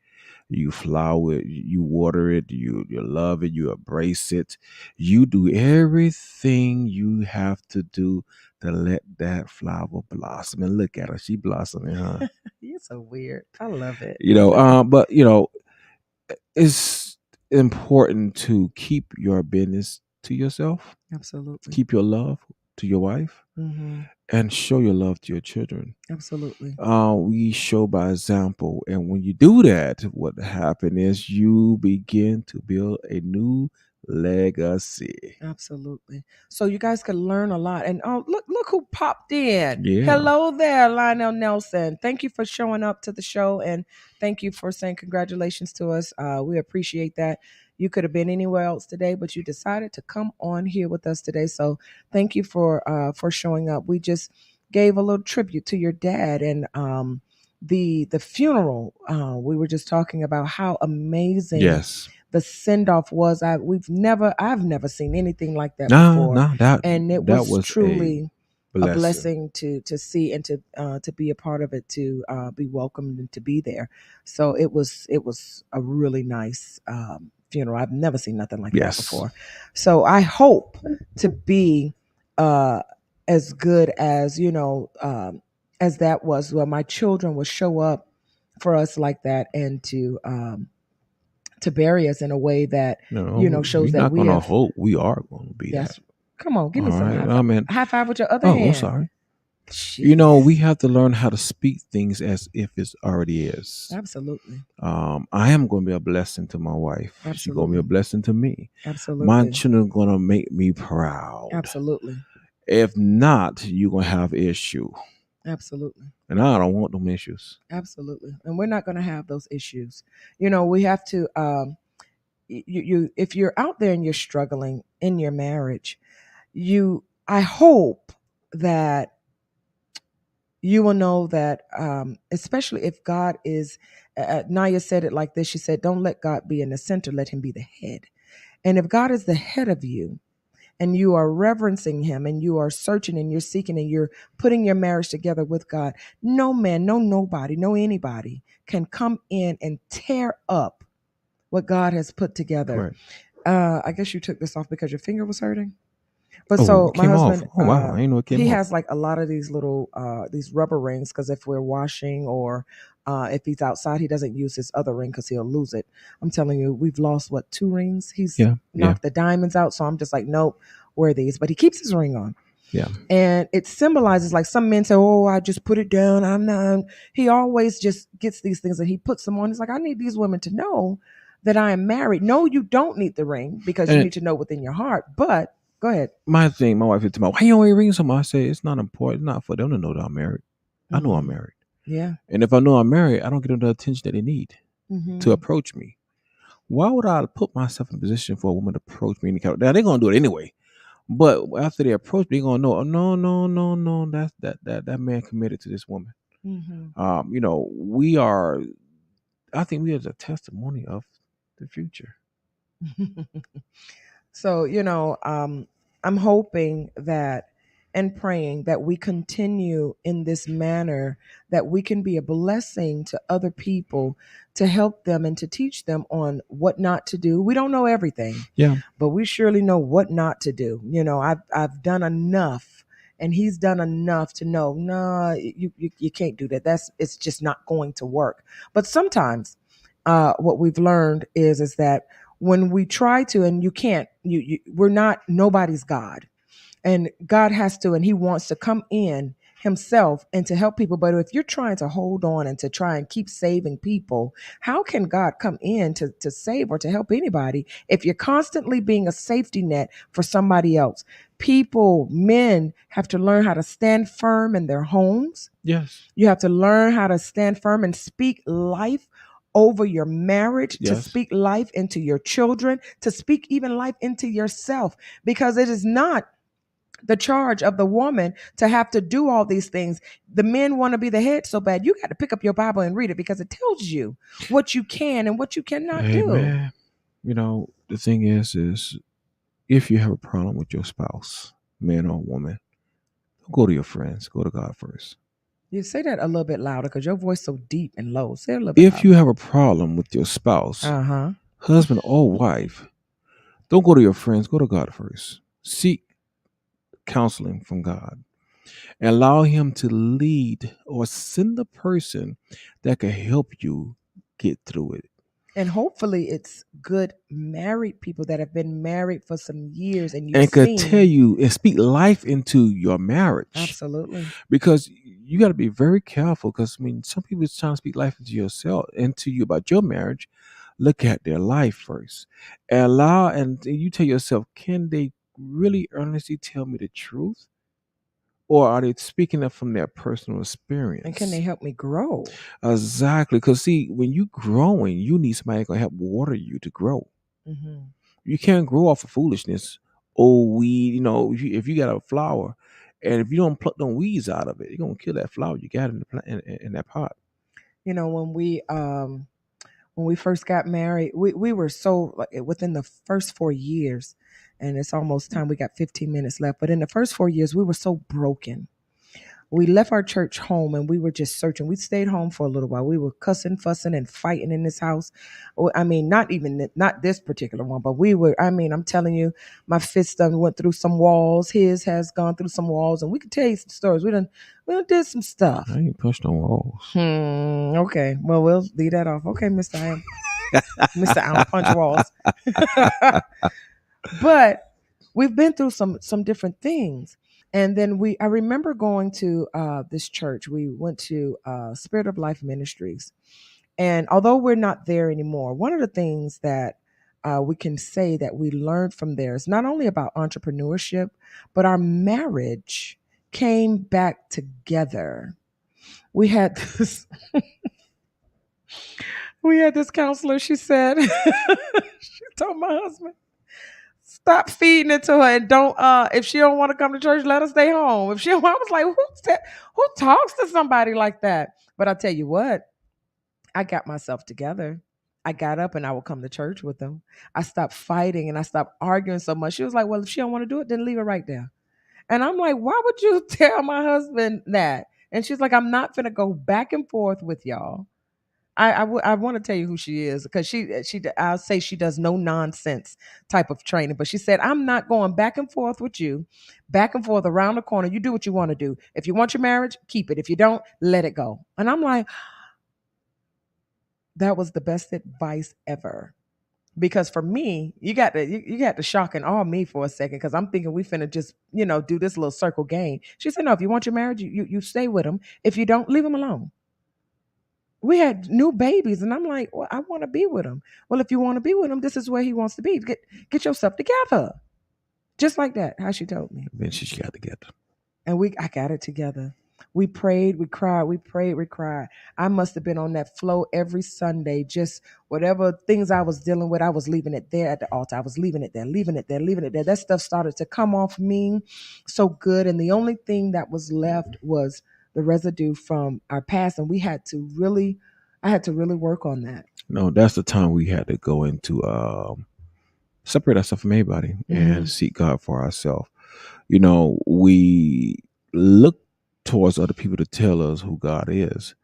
You flower it, you water it, you love it, you embrace it. You do everything you have to do to let that flower blossom. And look at her, she blossoming, huh? You're so weird. I love it. But it's important to keep your business to yourself, Absolutely. keep your love to your wife, Hmm. and show your love to your children. Absolutely. We show by example, and when you do that, what happen is you begin to build a new Legacy. Absolutely. So you guys could learn a lot. And oh, look who popped in. Yeah. Hello there, Lionel Nelson. Thank you for showing up to the show, and thank you for saying congratulations to us. We appreciate that. You could have been anywhere else today, but you decided to come on here with us today. So thank you for showing up. We just gave a little tribute to your dad, and the funeral. We were just talking about how amazing Yes. the send off was. I've never seen anything like that No, before, no, that and it that was was a truly a blessing. blessing to see and to be a part of it, to be welcomed and to be there. So it was a really nice funeral. I've never seen nothing like that Yes. before. So I hope to be uh, as good as as that was. Well, my children will show up for us like that, and to bury us in a way that No, shows we're that not we gonna have. hope. We are gonna be that. That's Come on, give me All some right. high five. I mean, High five with your other oh, I'm hand. sorry. We Jeez. have to learn how to speak things as if it already is. Absolutely. I am going to be a blessing to my wife. She's going to be a Absolutely. blessing to me. My Absolutely. children are going to make me proud. Absolutely. If not, you're going to have issue. Absolutely. And I don't want them issues. Absolutely. And we're not going to have those issues. We have to you if you're out there and you're struggling in your marriage, I hope that you will know that, especially if God is, Naya said it like this. She said, don't let God be in the center, let him be the head. And if God is the head of you, and you are reverencing him, and you are searching and you're seeking and you're putting your marriage together with God, no man, no nobody, no anybody can come in and tear up what God has put together. Correct. I guess you took this off because your finger was hurting. But Oh, so it my came off. husband, Oh, wow. I didn't know it came he off. has like a lot of these little these rubber rings, because if we're washing, or if he's outside, he doesn't use his other ring because he'll lose it. I'm telling you, we've lost what, two rings. He's Yeah. Yeah. knocked the diamonds out, so I'm just like, nope, where are these? But he keeps his ring on, Yeah. and it symbolizes, like some men say, oh, I just put it down. I'm not. He always just gets these things and he puts them on. He's like, I need these women to know that I am married. No, you don't need the ring, because you And need to know within your heart. But go ahead. my thing, my wife is about, why you always ring something? I say, it's not important. It's not for them to know that I'm married. I know I'm Hmm. married. Yeah. And if I know I'm married, I don't get them the attention that they need to Hmm. approach me. Why would I put myself in a position for a woman to approach me? Now they're gonna do it anyway. But after they approach me, they're gonna know, oh, no, no, no, no, that man committed to this woman. Hmm. We are. I think we are the testimony of the future. So, I'm hoping that and praying that we continue in this manner, that we can be a blessing to other people, to help them and to teach them on what not to do. We don't know everything, Yeah. but we surely know what not to do. I've done enough, and he's done enough to know, no, you can't do that. It's just not going to work. But sometimes, what we've learned is that when we try to, and you can't, we're not, nobody's God, and God has to, and he wants to come in himself and to help people. But if you're trying to hold on and to try and keep saving people, how can God come in to save or to help anybody if you're constantly being a safety net for somebody else? People, men, have to learn how to stand firm in their homes. Yes. You have to learn how to stand firm and speak life over your marriage, to Yes. speak life into your children, to speak even life into yourself, because it is not the charge of the woman to have to do all these things. The men want to be the head so bad. You got to pick up your Bible and read it, because it tells you what you can and what you cannot Hey do. man. The thing is if you have a problem with your spouse, man or woman, don't go to your friends. Go to God first. You say that a little bit louder, because your voice so deep and low. Say it a little bit If louder. you have a problem with your spouse, Uh-huh. husband or wife, don't go to your friends. Go to God first. Seek counseling from God and allow Him to lead or send the person that can help you get through it And hopefully it's good married people that have been married for some years, and you've and could tell seen. you and speak life into your marriage. Absolutely. Because you got to be very careful. Because some people is trying to speak life into yourself, into you about your marriage, look at their life first. Allow, and you tell yourself, can they really earnestly tell me the truth? Or are they speaking up from their personal And can they experience? help me grow? Exactly. Because see, when you growing, you need somebody gonna help water you to grow. Hmm. You can't grow off of foolishness. Oh, weed, if you got a flower, and if you don't pluck them weeds out of it, you're gonna kill that flower you got in the plant in that pot. You know, when we first got married, we were so like within the first 4 years, and it's almost time. We got 15 minutes left, but in the first 4 years, we were so broken. We left our church home and we were just searching. We stayed home for a little while. We were cussing, fussing, and fighting in this house. I mean, not this particular one, but we were. I mean, I'm telling you, my fist done went through some walls. His has gone through some walls, and we could tell you some stories. We done did some I stuff. ain't pushed no walls. Okay. Well, we'll leave that off. Okay, Mister I don't punch walls. But we've been through some different things. And then I remember going to this church. We went to Spirit of Life Ministries. And although we're not there anymore, one of the things that we can say that we learned from there is not only about entrepreneurship, but our marriage came back together. We had this we had this counselor. She said, she told my husband, stop feeding it to her and don't if she don't want to come to church, let her stay home. If she don't, I was like, who talks to somebody like that? But I tell you what, I got myself together. I got up and I would come to church with them. I stopped fighting and I stopped arguing so much. She was like, well, if she don't want to do it, then leave it right there. And I'm like, why would you tell my husband that? And she's like, I'm not gonna go back and forth with y'all. I want to tell you who she is because I'll say she does no nonsense type of training. But she said, I'm not going back and forth with you, back and forth around the corner. You do what you want to do. If you want your marriage, keep it. If you don't, let it go. And I'm like, that was the best advice ever. Because for me, you got to shock and awe me for a second because I'm thinking we finna just do this little circle game. She said, no, if you want your marriage, you stay with them. If you don't, leave them alone. We had new babies, and I'm like, well, I want to be with him. Well, if you want to be with him, this is where he wants to be. Get yourself together, just like that. How she told me, Eventually, she got together. and I got it together. We prayed, we cried, we prayed, we cried. I must have been on that flow every Sunday. Just whatever things I was dealing with, I was leaving it there at the altar. I was leaving it there, leaving it there, leaving it there. That stuff started to come off me so good, and the only thing that was left was the residue from our past, and I had to really work on that. No, that's the time we had to go into separate ourselves from everybody and Hmm. seek God for ourselves. We look towards other people to tell us who God is,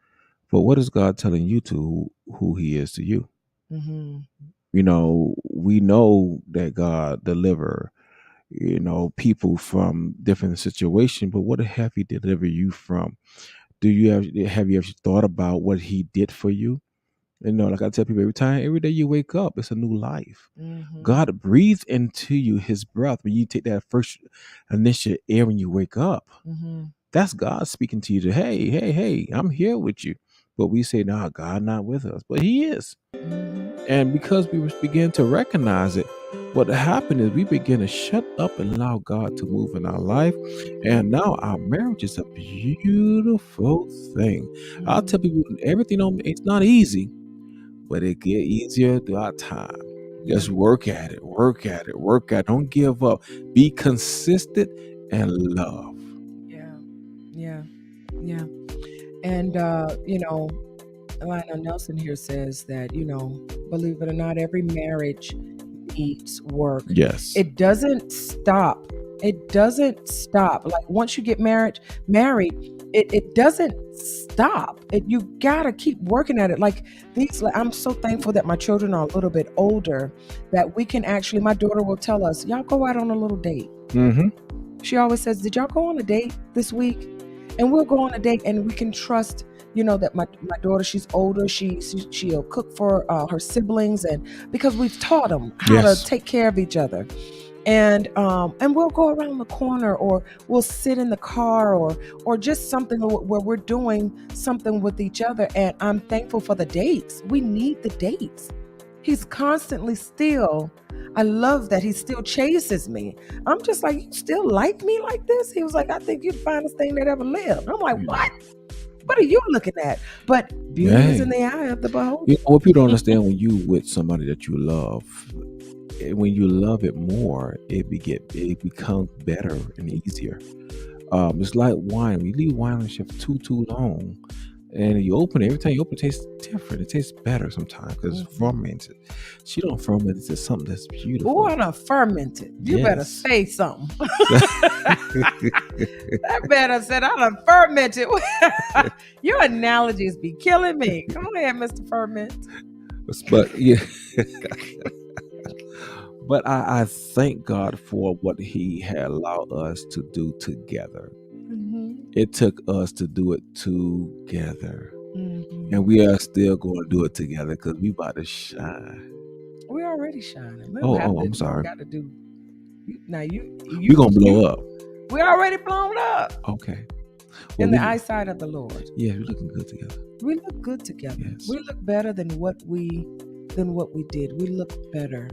but what is God telling you to who He is to you? Hmm. We know that God deliver people from different situations, but what have He delivered you from? Do you have you ever thought about what He did for you? Like I tell people every day you wake up, it's a new life. Hmm. God breathes into you His breath when you take that first initial air when you wake up. Hmm. That's God speaking to you to, hey, hey, hey, I'm here with you. But we say, nah, God not with us. But He is. Hmm. And because we begin to recognize it, what happened is we begin to shut up and allow God to move in our life. And now our marriage is a beautiful thing. I'll tell Hmm. people everything it's not easy, but it get easier throughout time. Yeah. Just work at it, work at it, work at it. Don't give up. Be consistent and love. Yeah. Yeah. Yeah. And Lionel Nelson here says that, believe it or not, every marriage needs work. Yes. It doesn't stop. It doesn't stop. Like once you get married, it doesn't stop. You gotta keep working at it. Like I'm so thankful that my children are a little bit older that we can actually, my daughter will tell us, y'all go out on a little date. Mm-hmm. She always says, did y'all go on a date this week? And we'll go on a date and we can trust, that my daughter, she's older. She'll cook for her siblings, and because we've taught them how to Yes. take care of each other. And we'll go around the corner, or we'll sit in the car, or just something where we're doing something with each other. And I'm thankful for the dates. We need the dates. He's constantly still. I love that he still chases me. I'm just like, you still like me like this? He was like, I think you're the finest thing that ever lived. I'm like, You know. what? What are you looking at? But beauty is in Hey, the eye of the you beholder. know what people don't understand when you with somebody that you love, when you love it more, it becomes better and easier. It's like wine. When you leave wine on the shelf too long, and you open it, every time you open it, it tastes different. It tastes better sometimes because it's Mhm. fermented. She don't ferment it to something that's Oh, beautiful. I done fermented. You better Yes. say something. That better said I done fermented. Your analogies be killing me. Come on ahead, Mr. Ferment. But yeah, but I thank God for what He had allowed us to do together. Mm-hmm. It took us to do it together, and Mm-hmm. we are still going to do it together because we about to shine. We're already shining. We don't Oh, have to. I'm We don't sorry. got to do. Now We gonna blow up. we're already blown up Okay. Well, in the we eyesight of the Lord. yeah, we're looking good together. We look good together. Yes. We look better than what we did. We look better.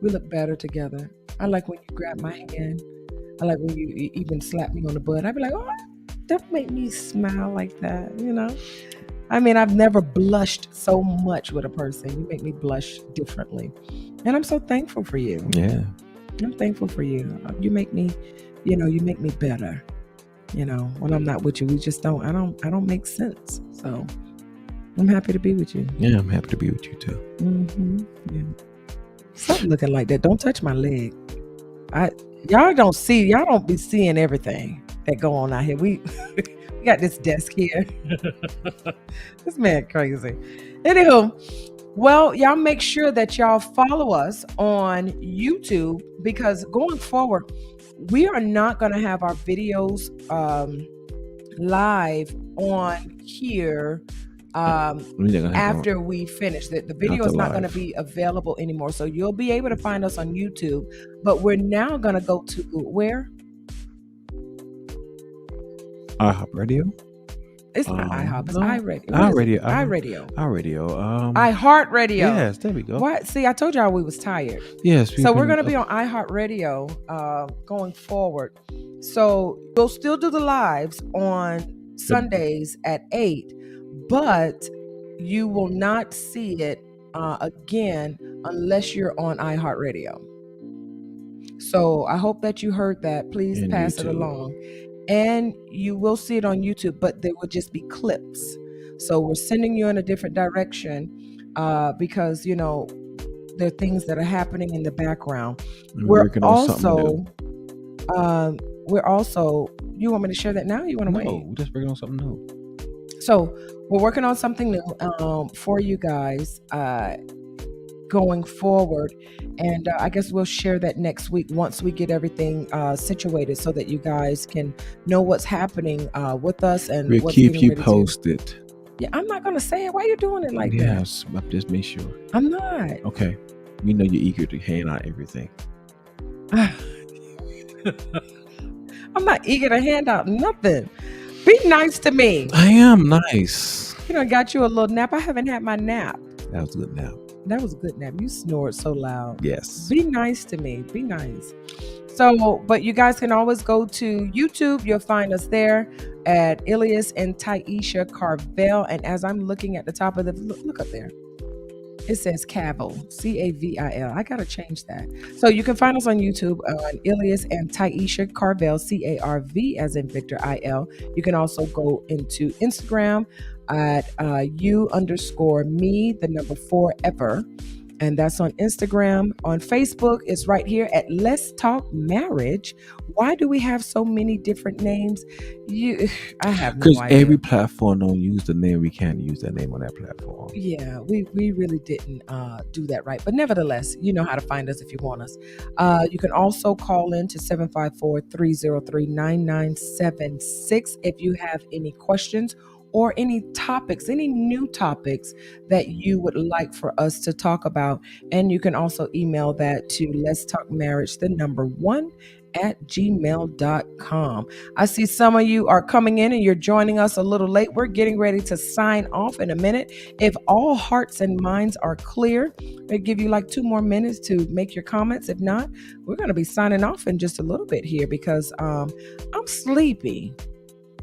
We look better together. I like when you grab my hand. I like when you even slap me on the butt. I'd be like, oh, that make me smile like that. You know. I mean, I've never blushed so much with a person. You make me blush differently, and I'm so thankful for you. Yeah. I'm thankful for you. You make me, you make me better. When I'm not with you, we just don't. I don't make sense. So I'm happy to be with you. Yeah, I'm happy to be with you too. Yeah. Stop looking like that. Don't touch my leg. Y'all don't be seeing everything that go on out here. We we got this desk here. This man crazy. Anywho, well, y'all make sure that y'all follow us on YouTube because going forward, we are not going to have our videos live on here We're not gonna have after we finish. The video after is not going to live. be available anymore. So you'll be able to find us on YouTube, but we're now going to go to where? Radio. It's not iHop, it's No, iRadio. What is it? iRadio. Radio. iHeartRadio. Yes, there we go. What? See, I told y'all we was tired. Yes. So we're going to be on iHeartRadio going forward. So we'll still do the lives on Sundays at 8, but you will not see it again unless you're on iHeartRadio. So I hope that you heard that. Please And pass it YouTube. along. And you will see it on YouTube, but there will just be clips. So we're sending you in a different direction because, there are things that are happening in the background. We're working on something new. We're also, you want me to share that now? Or you want to No, wait? we're just working on something new. So we're working on something new for you guys going forward. And I guess we'll share that next week once we get everything situated so that you guys can know what's happening with us and We'll what's keep getting you ready posted. Yeah, I'm not going to say it. Why are you doing it like that? Yes, but just make sure. I'm not. Okay. We know you're eager to hand out everything. I'm not eager to hand out nothing. Be nice to me. I am nice. Got you a little nap. I haven't had my nap. That was a good nap. That was a good nap. You snored so loud. Yes. Be nice to me. Be nice. So, but you guys can always go to YouTube. You'll find us there at Ilias and Taisha Carvel. And as I'm looking at the top of the look up there, it says Cavil, Cavil. I gotta change that. So you can find us on YouTube on Ilias and Taisha Carvel, Carv as in Victor IL. You can also go into Instagram at you_me, the number 4 ever. And that's on Instagram. On Facebook, it's right here at Let's Talk Marriage. Why do we have so many different names? I have no idea. Because every platform don't use the name. We can't use that name on that platform. Yeah, we really didn't do that right. But nevertheless, you know how to find us if you want us. You can also call in to 754-303-9976 if you have any questions or any topics, any new topics that you would like for us to talk about. And you can also email that to let's talk marriage, the number one at gmail.com. I see some of you are coming in and you're joining us a little late. We're getting ready to sign off in a minute. If all hearts and minds are clear, I'll give you like 2 more minutes to make your comments. If not, we're going to be signing off in just a little bit here because I'm sleepy.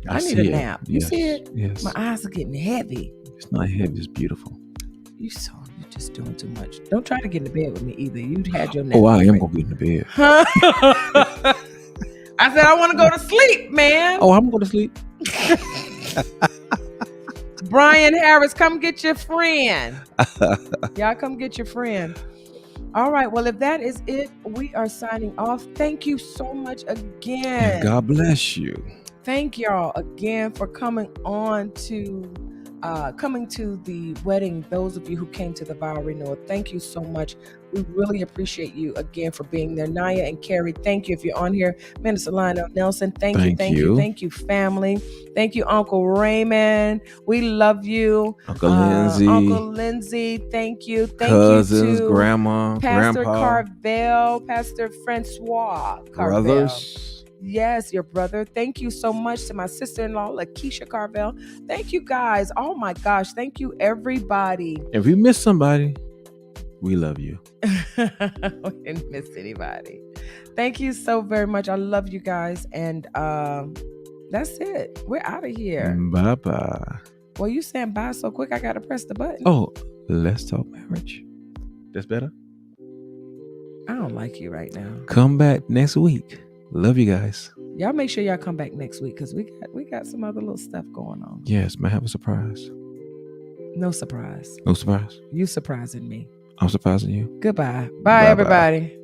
I need a see it. nap. You Yes. see it? Yes. My eyes are getting heavy. It's not heavy. It's beautiful. You're just doing too much. Don't try to get in the bed with me either. You had your nap. Oh, I am already. gonna get in the bed. I said I want to go to sleep, man. Oh, I'm going to sleep. Brian Harris, come get your friend. Y'all come get your friend. All right. Well, if that is it, we are signing off. Thank you so much again. And God bless you. Thank y'all again for coming to the wedding. Those of you who came to the vow renewal, thank you so much. We really appreciate you again for being there. Naya and Carrie, thank you. If you're on here, Minister Lionel Nelson, thank you, family. Thank you, Uncle Raymond. We love you. Uncle Lindsay, thank you. Thank cousins, you to Grandma, Pastor Grandpa, Carvel, Pastor Francois Carvel. brothers. Yes, your brother. Thank you so much to my sister-in-law, Lakeisha Carvel. Thank you guys. Oh my gosh. Thank you, everybody. If we miss somebody, we love you. We didn't miss anybody. Thank you so very much. I love you guys. And that's it. We're out of here. Bye-bye. Well, you saying bye so quick, I got to press the button. Oh, let's talk marriage. That's better? I don't like you right now. Come back next week. Love you guys. Y'all make sure y'all come back next week because we got some other little stuff going on. Yes, may I have a surprise? No surprise. No surprise? You surprising me. I'm surprising you. Goodbye. Bye, everybody.